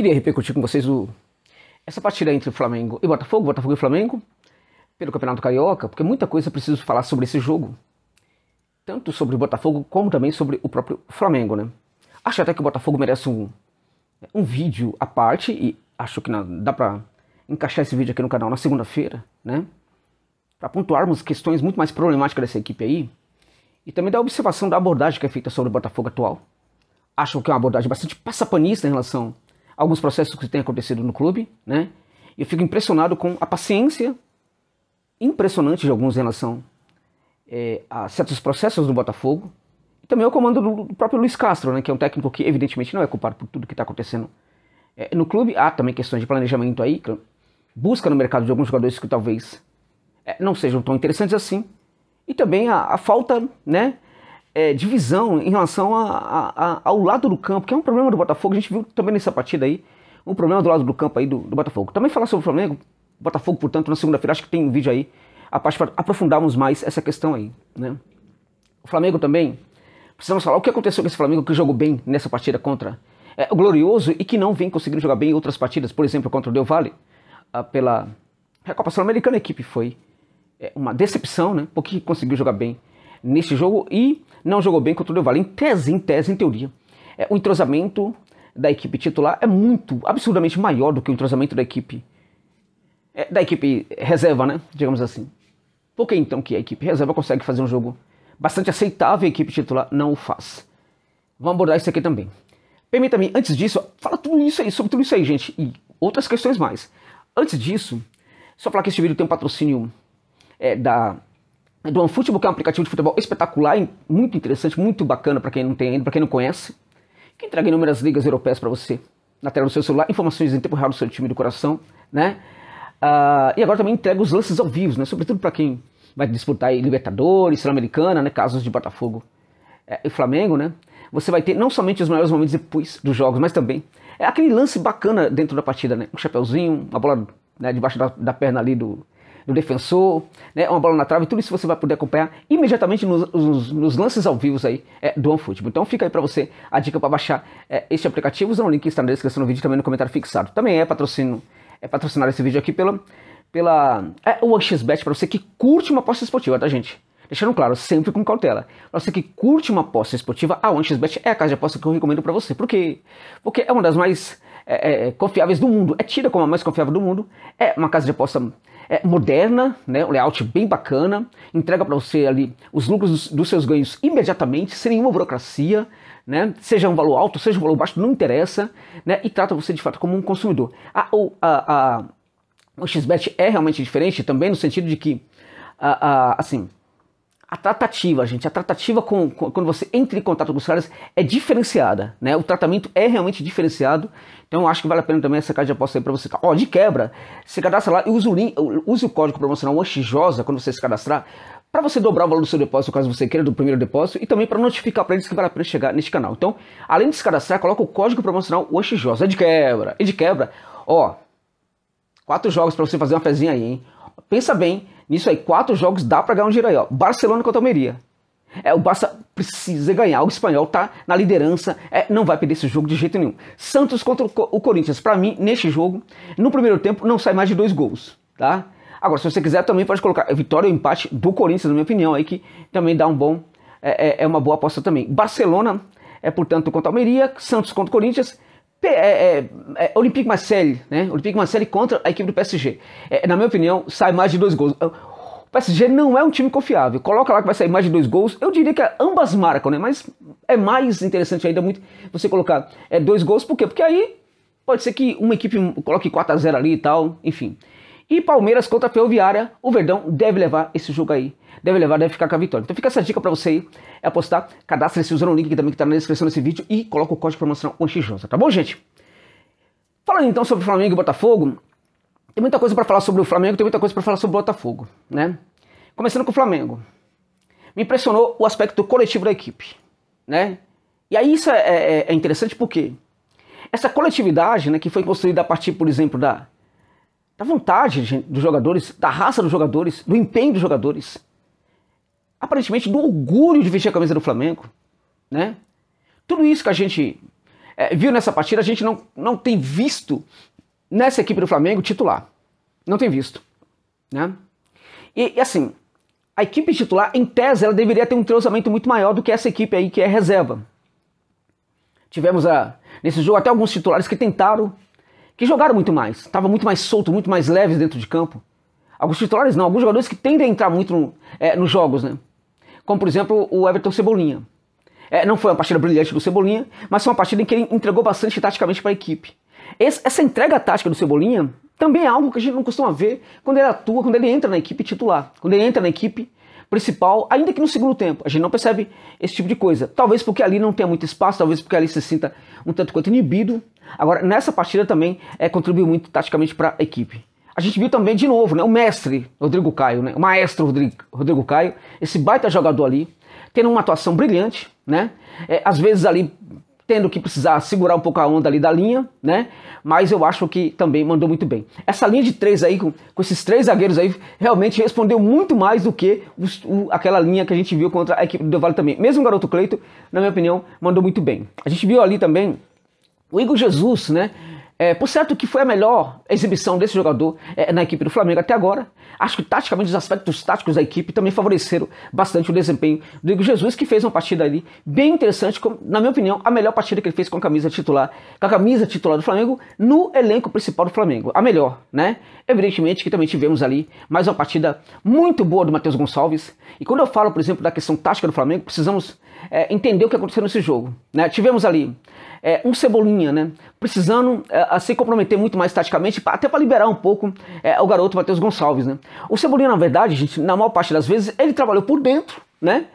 queria repercutir com vocês essa partida entre Flamengo e Botafogo, Botafogo e Flamengo, pelo Campeonato Carioca, porque muita coisa preciso falar sobre esse jogo. Tanto sobre o Botafogo, como também sobre o próprio Flamengo, né? Acho até que o Botafogo merece um vídeo à parte, e acho que dá pra encaixar esse vídeo aqui no canal na segunda-feira, né? Pra pontuarmos questões muito mais problemáticas dessa equipe aí, e também da observação da abordagem que é feita sobre o Botafogo atual. Acho que é uma abordagem bastante passapanista em relação a alguns processos que têm acontecido no clube, né? E eu fico impressionado com a paciência impressionante de alguns em relação a certos processos do Botafogo. E também o comando do próprio Luiz Castro, né? Que é um técnico que evidentemente não é culpado por tudo que está acontecendo no clube. Há também questões de planejamento aí, busca no mercado de alguns jogadores que talvez não sejam tão interessantes assim. E também a falta, né, de visão em relação ao lado do campo, que é um problema do Botafogo. A gente viu também nessa partida aí, um problema do lado do campo aí do Botafogo. Também falar sobre o Flamengo, Botafogo, portanto, na segunda-feira, acho que tem um vídeo aí, a parte para aprofundarmos mais essa questão aí, né. O Flamengo também, precisamos falar o que aconteceu com esse Flamengo que jogou bem nessa partida contra o Glorioso e que não vem conseguindo jogar bem em outras partidas, por exemplo, contra o Del Valle, pela Copa Sul-Americana. A equipe foi uma decepção, né, porque conseguiu jogar bem nesse jogo e não jogou bem contra o Del Valle. Em teoria, o entrosamento da equipe titular é absurdamente maior do que o entrosamento da equipe reserva, né, digamos assim. Por que então que a equipe reserva consegue fazer um jogo bastante aceitável e a equipe titular não o faz? Vamos abordar isso aqui também. Permita-me, antes disso, fala tudo isso aí, sobre tudo isso aí, gente, e outras questões mais. Antes disso, só falar que esse vídeo tem um patrocínio do OneFootball, que é um aplicativo de futebol espetacular, muito interessante, muito bacana para quem não tem ainda, para quem não conhece, que entrega inúmeras ligas europeias para você na tela do seu celular, informações em tempo real do seu time do coração, né? E agora também entrega os lances ao vivo, né? Sobretudo para quem vai disputar aí Libertadores, Sul-Americana, né? Casos de Botafogo e Flamengo, né? Você vai ter não somente os melhores momentos depois dos jogos, mas também aquele lance bacana dentro da partida, né? Um chapeuzinho, uma bola, né, debaixo da perna ali do defensor, né, uma bola na trave, tudo isso você vai poder acompanhar imediatamente nos lances ao vivo aí do OneFootball. Então fica aí para você a dica para baixar este aplicativo, usando o link que está na descrição do vídeo e também no comentário fixado. Também é patrocinar esse vídeo aqui pela OneXBet, para você que curte uma aposta esportiva, tá, gente? Deixando claro, sempre com cautela. Para você que curte uma aposta esportiva, a OneXBet é a casa de aposta que eu recomendo para você. Por quê? Porque é uma das mais confiáveis do mundo. É tida como a mais confiável do mundo. É uma casa de aposta moderna, né, um layout bem bacana, entrega para você ali os lucros dos seus ganhos imediatamente, sem nenhuma burocracia, né, seja um valor alto, seja um valor baixo, não interessa, né, e trata você de fato como um consumidor. O XBet é realmente diferente também no sentido de que, assim, a tratativa, gente, quando você entra em contato com os caras é diferenciada, né? O tratamento é realmente diferenciado. Então eu acho que vale a pena também essa casa de aposta aí pra você. Ó, de quebra, você cadastra lá e use o código promocional OneXJosa quando você se cadastrar, para você dobrar o valor do seu depósito, caso você queira, do primeiro depósito, e também para notificar para eles que vale a pena chegar neste canal. Então, além de se cadastrar, coloca o código promocional OneXJosa. É de quebra, ó, 4 jogos para você fazer uma fezinha aí, hein? Pensa bem nisso aí, 4 jogos dá pra ganhar um dinheiro aí, ó. Barcelona contra Almeria. O Barça precisa ganhar, o espanhol tá na liderança, não vai perder esse jogo de jeito nenhum. Santos contra o Corinthians, pra mim, neste jogo, no primeiro tempo, não sai mais de 2 gols, tá? Agora, se você quiser, também pode colocar vitória ou empate do Corinthians, na minha opinião, aí que também dá um bom, uma boa aposta também. Barcelona, portanto, contra Almeria, Santos contra o Corinthians, Olympique Marseille, né? Olympique Marseille contra a equipe do PSG. Na minha opinião, sai mais de 2 gols. O PSG não é um time confiável. Coloca lá que vai sair mais de 2 gols. Eu diria que ambas marcam, né? Mas é mais interessante ainda muito você colocar 2 gols. Por quê? Porque aí pode ser que uma equipe coloque 4-0 ali e tal, enfim. E Palmeiras contra a Ferroviária, o Verdão deve levar esse jogo aí. Deve ficar com a vitória. Então fica essa dica pra você aí, apostar. Cadastre-se usando o link que também tá na descrição desse vídeo e coloca o código promocional OneXJosa, tá bom, gente? Falando então sobre Flamengo e Botafogo, tem muita coisa pra falar sobre o Flamengo, tem muita coisa pra falar sobre o Botafogo, né? Começando com o Flamengo. Me impressionou o aspecto coletivo da equipe, né? E aí isso é interessante porque essa coletividade, né, que foi construída a partir, por exemplo, da vontade dos jogadores, da raça dos jogadores, do empenho dos jogadores, aparentemente do orgulho de vestir a camisa do Flamengo, né? Tudo isso que a gente viu nessa partida, a gente não tem visto nessa equipe do Flamengo titular. Não tem visto, né? E assim, a equipe titular, em tese, ela deveria ter um entrosamento muito maior do que essa equipe aí que é reserva. Tivemos nesse jogo até alguns titulares que tentaram, que jogaram muito mais, estavam muito mais soltos, muito mais leves dentro de campo. Alguns titulares não, alguns jogadores que tendem a entrar muito nos jogos, né? Como por exemplo o Everton Cebolinha. Não foi uma partida brilhante do Cebolinha, mas foi uma partida em que ele entregou bastante taticamente para a equipe. Essa entrega tática do Cebolinha também é algo que a gente não costuma ver quando ele atua, quando ele entra na equipe titular, quando ele entra na equipe principal, ainda que no segundo tempo. A gente não percebe esse tipo de coisa. Talvez porque ali não tenha muito espaço, talvez porque ali se sinta um tanto quanto inibido. Agora, nessa partida também contribuiu muito taticamente para a equipe. A gente viu também de novo, né, o mestre Rodrigo Caio, né, o maestro Rodrigo Caio, esse baita jogador ali, tendo uma atuação brilhante, né, às vezes ali tendo que precisar segurar um pouco a onda ali da linha, né? Mas eu acho que também mandou muito bem. Essa linha de 3 aí, com esses 3 zagueiros aí, realmente respondeu muito mais do que aquela linha que a gente viu contra a equipe do Del Valle também. Mesmo o garoto Cleito, na minha opinião, mandou muito bem. A gente viu ali também o Igor Jesus, né? Por certo que foi a melhor exibição desse jogador na equipe do Flamengo até agora. Acho que taticamente os aspectos táticos da equipe também favoreceram bastante o desempenho do Igor Jesus, que fez uma partida ali bem interessante, na minha opinião, a melhor partida que ele fez com a camisa titular do Flamengo no elenco principal do Flamengo. A melhor, né? Evidentemente que também tivemos ali mais uma partida muito boa do Matheus Gonçalves. E quando eu falo, por exemplo, da questão tática do Flamengo, precisamos entender o que aconteceu nesse jogo, né? Tivemos ali um Cebolinha, né, precisando se comprometer muito mais taticamente, até para liberar um pouco o garoto Matheus Gonçalves, né. O Cebolinha, na verdade, gente, na maior parte das vezes, ele trabalhou por dentro, né,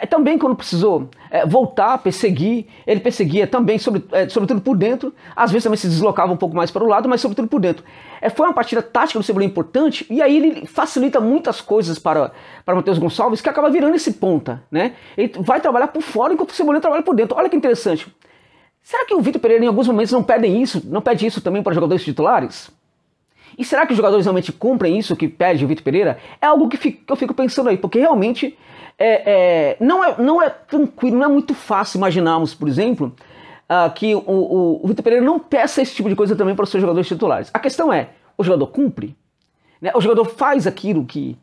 também quando precisou voltar, perseguir, ele perseguia também, sobretudo por dentro, às vezes também se deslocava um pouco mais para o lado, mas sobretudo por dentro. Foi uma partida tática do Cebolinha importante, e aí ele facilita muitas coisas para Matheus Gonçalves, que acaba virando esse ponta, né, ele vai trabalhar por fora enquanto o Cebolinha trabalha por dentro. Olha que interessante. Será que o Vitor Pereira em alguns momentos não pede isso também para jogadores titulares? E será que os jogadores realmente cumprem isso que pede o Vitor Pereira? É algo que eu fico pensando aí, porque realmente não é tranquilo, não é muito fácil imaginarmos, por exemplo, que o Vitor Pereira não peça esse tipo de coisa também para os seus jogadores titulares. A questão é, o jogador cumpre? Né? O jogador faz aquilo que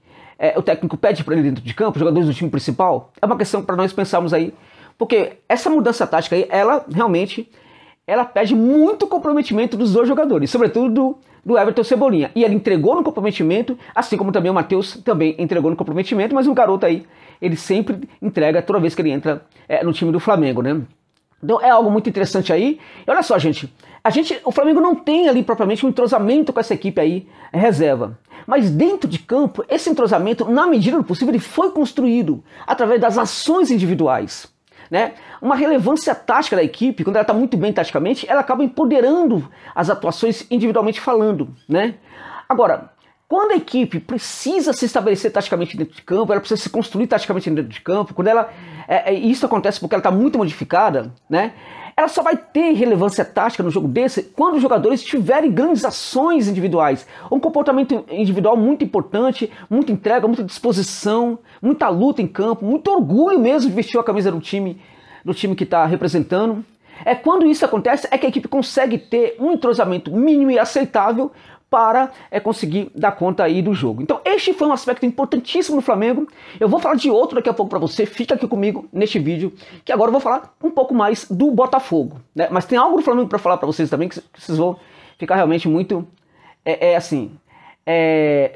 o técnico pede para ele dentro de campo, os jogadores do time principal? É uma questão para nós pensarmos aí. Porque essa mudança tática aí, ela realmente pede muito comprometimento dos dois jogadores, sobretudo do Everton Cebolinha. E ele entregou no comprometimento, assim como também o Matheus também entregou no comprometimento, mas o garoto aí, ele sempre entrega toda vez que ele entra no time do Flamengo, né? Então é algo muito interessante aí. E olha só, gente, o Flamengo não tem ali propriamente um entrosamento com essa equipe aí, reserva. Mas dentro de campo, esse entrosamento, na medida do possível, ele foi construído através das ações individuais. Né? Uma relevância tática da equipe, quando ela está muito bem taticamente, ela acaba empoderando as atuações individualmente falando, né? Agora, quando a equipe precisa se estabelecer taticamente dentro de campo, ela precisa se construir taticamente dentro de campo, quando isso acontece porque ela está muito modificada, né? Ela só vai ter relevância tática no jogo desse quando os jogadores tiverem grandes ações individuais, um comportamento individual muito importante, muita entrega, muita disposição, muita luta em campo, muito orgulho mesmo de vestir a camisa do time que está representando. Quando isso acontece, é que a equipe consegue ter um entrosamento mínimo e aceitável para conseguir dar conta aí do jogo. Então este foi um aspecto importantíssimo no Flamengo. Eu vou falar de outro daqui a pouco para você, fica aqui comigo neste vídeo, que agora eu vou falar um pouco mais do Botafogo, né? Mas tem algo do Flamengo para falar para vocês também, que vocês vão ficar realmente muito,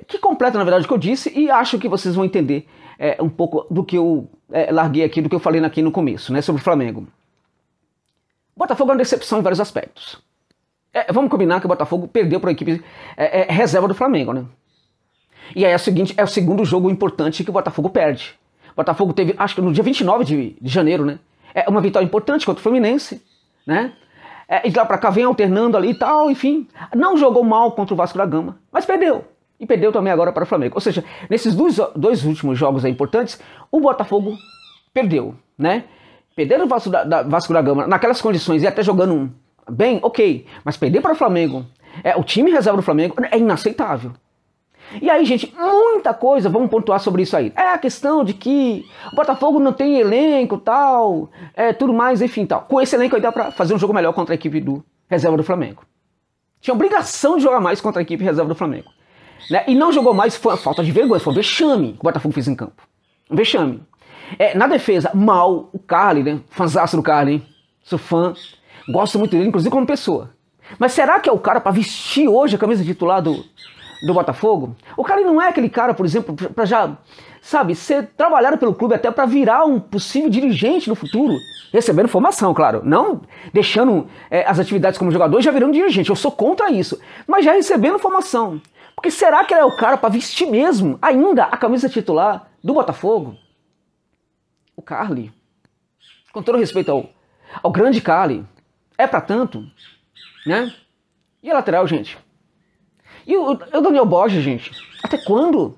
que completa na verdade o que eu disse, e acho que vocês vão entender um pouco do que eu larguei aqui, do que eu falei aqui no começo, né, sobre o Flamengo. O Botafogo é uma decepção em vários aspectos. Vamos combinar que o Botafogo perdeu para a equipe reserva do Flamengo, né? E aí é o segundo jogo importante que o Botafogo perde. O Botafogo teve, acho que no dia 29 de janeiro, né? Uma vitória importante contra o Fluminense, né? E de lá para cá vem alternando ali e tal, enfim. Não jogou mal contra o Vasco da Gama, mas perdeu. E perdeu também agora para o Flamengo. Ou seja, nesses dois últimos jogos aí importantes, o Botafogo perdeu, né? Perder o Vasco da Gama naquelas condições e até jogando bem, ok, mas perder para o Flamengo, o time reserva do Flamengo é inaceitável. E aí, gente, muita coisa, vamos pontuar sobre isso aí. É a questão de que o Botafogo não tem elenco, tal, tudo mais, enfim, tal. Com esse elenco aí dá pra fazer um jogo melhor contra a equipe do reserva do Flamengo. Tinha obrigação de jogar mais contra a equipe reserva do Flamengo. Né? E não jogou mais, foi uma falta de vergonha, foi um vexame que o Botafogo fez em campo. Um vexame. Na defesa, mal, o Carly, né? Fãzaço do Carly, hein? Sou fã, gosto muito dele, inclusive como pessoa. Mas será que é o cara pra vestir hoje a camisa titular do Botafogo? O Carly não é aquele cara, por exemplo, pra já, sabe, ser trabalhado pelo clube até pra virar um possível dirigente no futuro. Recebendo formação, claro. Não deixando as atividades como jogador e já virando dirigente. Eu sou contra isso. Mas já recebendo formação. Porque será que ele é o cara pra vestir mesmo ainda a camisa titular do Botafogo? O Carly, com todo respeito ao grande Carly, é pra tanto, né? E a lateral, gente? E o Daniel Borges, gente? Até quando?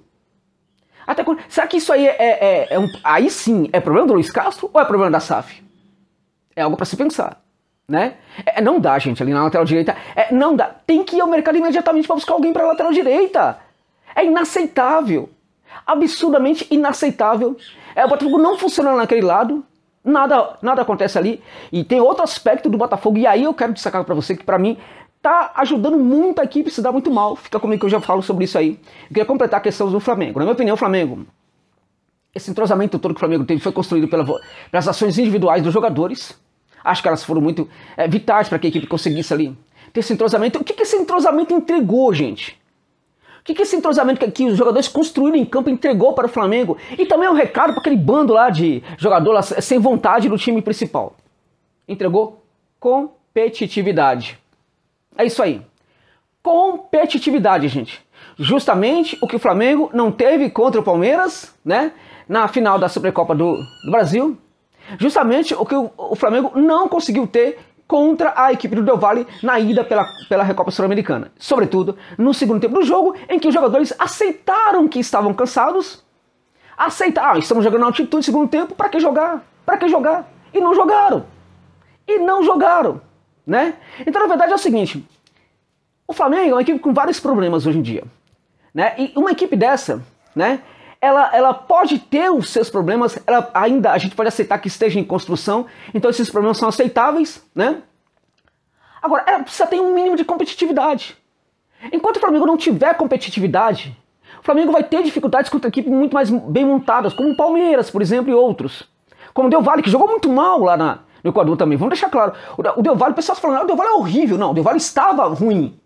Até quando? Será que isso aí aí sim, é problema do Luiz Castro ou é problema da SAF? É algo pra se pensar, né? Não dá, gente, ali na lateral direita. Não dá. Tem que ir ao mercado imediatamente pra buscar alguém pra lateral direita. É inaceitável. Absurdamente inaceitável. O Botafogo não funciona naquele lado. Nada acontece ali. E tem outro aspecto do Botafogo. E aí eu quero destacar pra você que pra mim tá ajudando muito a equipe a se dar muito mal. Fica comigo que eu já falo sobre isso aí. Eu queria completar a questão do Flamengo. Na minha opinião, o Flamengo, esse entrosamento todo que o Flamengo teve foi construído pelas ações individuais dos jogadores. Acho que elas foram muito vitais para que a equipe conseguisse ali ter esse entrosamento. O que esse entrosamento entregou, gente? O que esse entrosamento que os jogadores construíram em campo entregou para o Flamengo? E também é um recado para aquele bando lá de jogador lá, sem vontade do time principal. Entregou competitividade. É isso aí. Competitividade, gente. Justamente o que o Flamengo não teve contra o Palmeiras, né? Na final da Supercopa do Brasil. Justamente o que o Flamengo não conseguiu ter contra a equipe do Del Valle na ida pela Recopa Sul-Americana. Sobretudo no segundo tempo do jogo, em que os jogadores aceitaram que estavam cansados. Aceitaram, estamos jogando na altitude no segundo tempo, para que jogar? Para que jogar? E não jogaram. E não jogaram, né? Então, na verdade, é o seguinte. O Flamengo é uma equipe com vários problemas hoje em dia, né? E uma equipe dessa, né? Ela pode ter os seus problemas, a gente pode aceitar que esteja em construção, então esses problemas são aceitáveis, né? Agora, ela precisa ter um mínimo de competitividade. Enquanto o Flamengo não tiver competitividade, o Flamengo vai ter dificuldades contra equipes muito mais bem montadas, como o Palmeiras, por exemplo, e outros. Como o Del Valle, que jogou muito mal lá no Equador também. Vamos deixar claro, o Del Valle, o pessoal falando, o Del Valle é horrível. Não, o Del Valle estava ruim.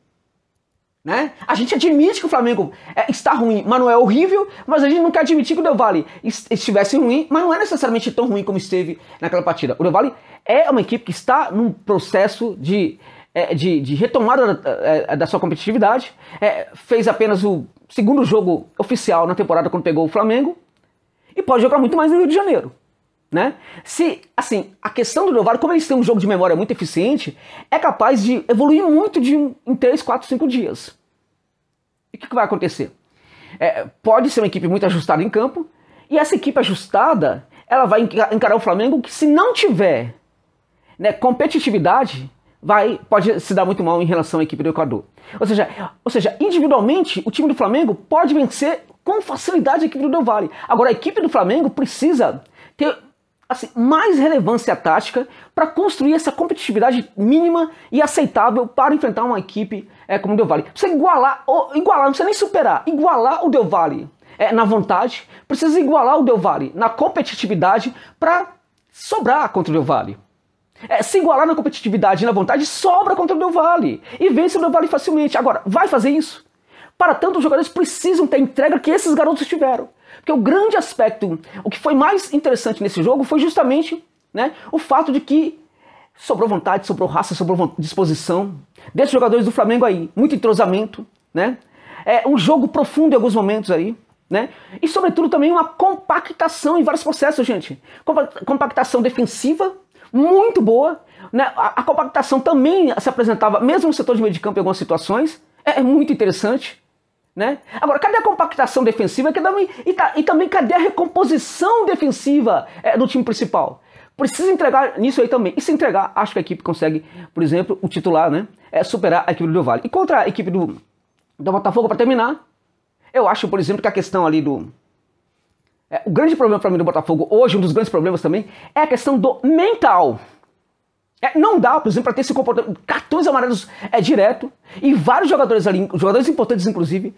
Né? A gente admite que o Flamengo está ruim, mas não é horrível, mas a gente não quer admitir que o Del Valle estivesse ruim, mas não é necessariamente tão ruim como esteve naquela partida. O Del Valle é uma equipe que está num processo de retomada da sua competitividade, fez apenas o segundo jogo oficial na temporada quando pegou o Flamengo, e pode jogar muito mais no Rio de Janeiro. Né? Assim, a questão do Del Valle, como eles têm um jogo de memória muito eficiente, é capaz de evoluir muito em 3, 4, 5 dias. E o que vai acontecer? Pode ser uma equipe muito ajustada em campo, e essa equipe ajustada, ela vai encarar o Flamengo que, se não tiver, né, competitividade, pode se dar muito mal em relação à equipe do Equador. Ou seja, individualmente, o time do Flamengo pode vencer com facilidade a equipe do Del Valle. Agora, a equipe do Flamengo precisa ter mais relevância tática para construir essa competitividade mínima e aceitável para enfrentar uma equipe como o Del Valle. Precisa igualar, não precisa nem superar, igualar o Del Valle na vontade, precisa igualar o Del Valle na competitividade para sobrar contra o Del Valle. Se igualar na competitividade e na vontade, sobra contra o Del Valle e vence o Del Valle facilmente. Agora, vai fazer isso? Para tanto, os jogadores precisam ter a entrega que esses garotos tiveram. Porque o grande aspecto, o que foi mais interessante nesse jogo foi justamente, né, o fato de que sobrou vontade, sobrou raça, sobrou disposição desses jogadores do Flamengo aí. Muito entrosamento, né? Um jogo profundo em alguns momentos aí, né? E sobretudo também uma compactação em vários processos, gente. Compactação defensiva muito boa, né? A compactação também se apresentava, mesmo no setor de meio de campo em algumas situações. É muito interessante. Né? Agora, cadê a compactação defensiva e também cadê a recomposição defensiva do time principal? Precisa entregar nisso aí também. E se entregar, acho que a equipe consegue, por exemplo, o titular, né, superar a equipe do Del Valle. E contra a equipe do Botafogo, para terminar, Eu acho, por exemplo, que a questão ali do... o grande problema para mim do Botafogo hoje, um dos grandes problemas também, é a questão do mental. Não dá, por exemplo, para ter esse comportamento, cartões amarelos direto, e vários jogadores ali, jogadores importantes inclusive,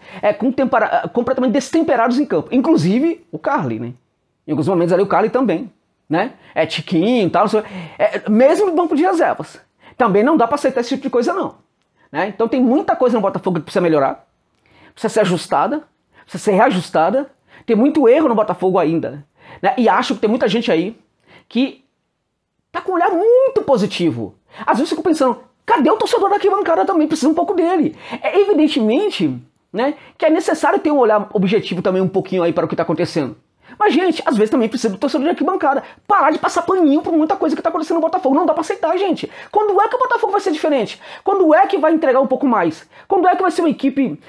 completamente destemperados em campo. Inclusive o Carly, né? Em alguns momentos ali o Carly também, né? Tiquinho e tal, mesmo no banco de reservas. Também não dá para aceitar esse tipo de coisa não. Né? Então tem muita coisa no Botafogo que precisa melhorar, precisa ser ajustada, precisa ser reajustada. Tem muito erro no Botafogo ainda. Né? E acho que tem muita gente aí que tá com um olhar muito positivo. Às vezes eu fico pensando, cadê o torcedor da arquibancada também? Precisa um pouco dele. Evidentemente, né, que é necessário ter um olhar objetivo também um pouquinho aí para o que tá acontecendo. Mas, gente, às vezes também precisa do torcedor de arquibancada. Parar de passar paninho por muita coisa que tá acontecendo no Botafogo. Não dá pra aceitar, gente. Quando é que o Botafogo vai ser diferente? Quando é que vai entregar um pouco mais? Quando é que vai ser uma equipe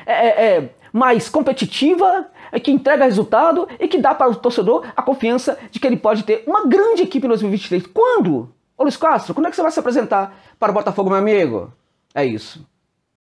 mais competitiva, que entrega resultado e que dá para o torcedor a confiança de que ele pode ter uma grande equipe em 2023? Quando? Ô Luiz Castro, quando é que você vai se apresentar para o Botafogo, meu amigo? É isso.